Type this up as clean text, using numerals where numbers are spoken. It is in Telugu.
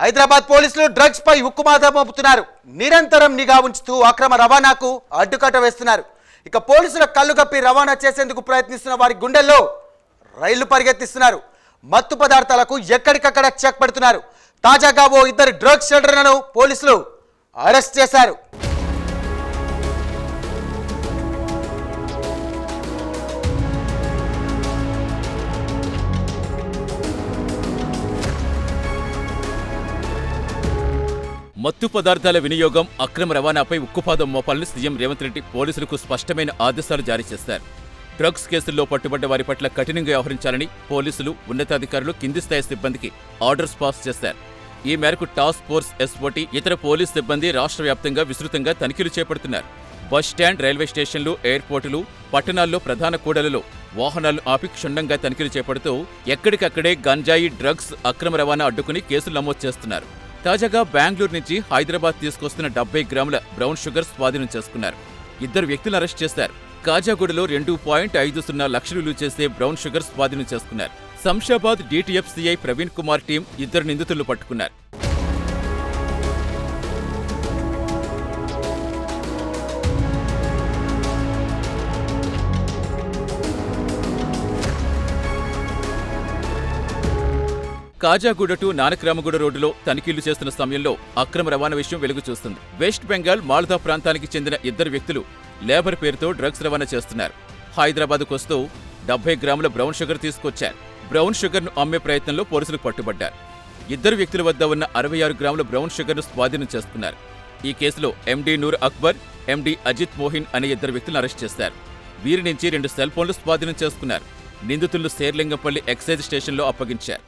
హైదరాబాద్ పోలీసులు డ్రగ్స్ పై ఉక్కుమాద మోపుతున్నారు. నిరంతరం నిఘా ఉంచుతూ అక్రమ రవాణాకు అడ్డుకట్ట వేస్తున్నారు. ఇక పోలీసుల కళ్ళు కప్పి రవాణా చేసేందుకు ప్రయత్నిస్తున్న వారి గుండెల్లో రైళ్లు పరిగెత్తిస్తున్నారు. మత్తు పదార్థాలకు ఎక్కడికక్కడ చెక్ పెడుతున్నారు. తాజాగా ఓ ఇద్దరు డ్రగ్స్ షెల్టర్లను పోలీసులు అరెస్ట్ చేశారు. మత్తు పదార్థాల వినియోగం, అక్రమ రవాణాపై ఉక్కుపాదం మోపాలని సీఎం రేవంత్ రెడ్డి పోలీసులకు స్పష్టమైన ఆదేశాలు జారీ చేశారు. డ్రగ్స్ కేసుల్లో పట్టుబడ్డ వారి పట్ల కఠినంగా వ్యవహరించాలని పోలీసులు, ఉన్నతాధికారులు కింది స్థాయి సిబ్బందికి ఆర్డర్స్ పాస్ చేశారు. ఈ మేరకు టాస్క్ ఫోర్స్ ఎస్ఓటీ, ఇతర పోలీస్ సిబ్బంది రాష్ట్ర వ్యాప్తంగా విస్తృతంగా తనిఖీలు చేపడుతున్నారు. బస్టాండ్, రైల్వే స్టేషన్లు, ఎయిర్పోర్టులు, పట్టణాల్లో ప్రధాన కూడలలో వాహనాలను ఆపి క్షుణ్ణంగా తనిఖీలు చేపడుతూ ఎక్కడికక్కడే గంజాయి, డ్రగ్స్ అక్రమ రవాణా అడ్డుకుని కేసులు నమోదు చేస్తున్నారు. తాజాగా బెంగళూరు నుంచి హైదరాబాద్ తీసుకొస్తున్న 70 గ్రాముల బ్రౌన్ షుగర్ స్వాధీనం చేసుకున్నారు. ఇద్దరు వ్యక్తులను అరెస్ట్ చేశారు. కాజాగూడలో 2.50 లక్షలు విలువ చేసే బ్రౌన్ షుగర్ స్వాధీనం చేసుకున్నారు. శంషాబాద్ DTFCI ప్రవీణ్ కుమార్ టీం ఇద్దరు నిందితులను పట్టుకున్నారు. కాజాగూడ టు నానక్రామగూడ రోడ్డులో తనిఖీలు చేస్తున్న సమయంలో అక్రమ రవాణా విషయం వెలుగు చూస్తుంది. వెస్ట్ బెంగాల్, మాల్దా ప్రాంతానికి చెందిన ఇద్దరు వ్యక్తులు లేబర్ పేరుతో డ్రగ్స్ రవాణా చేస్తున్నారు. హైదరాబాద్కు వస్తూ 70 గ్రాముల బ్రౌన్ షుగర్ తీసుకొచ్చారు. బ్రౌన్ షుగర్ను అమ్మే ప్రయత్నంలో పోలీసులు పట్టుబడ్డారు. ఇద్దరు వ్యక్తుల వద్ద ఉన్న 66 గ్రాముల బ్రౌన్ షుగర్ను స్వాధీనం చేసుకున్నారు. ఈ కేసులో MD నూర్ అక్బర్, MD అజిత్ మోహిన్ అనే ఇద్దరు వ్యక్తులను అరెస్ట్ చేశారు. వీరి నుంచి 2 సెల్ ఫోన్లు స్వాధీనం చేసుకున్నారు. నిందితులను శేర్లింగంపల్లి ఎక్సైజ్ స్టేషన్లో అప్పగించారు.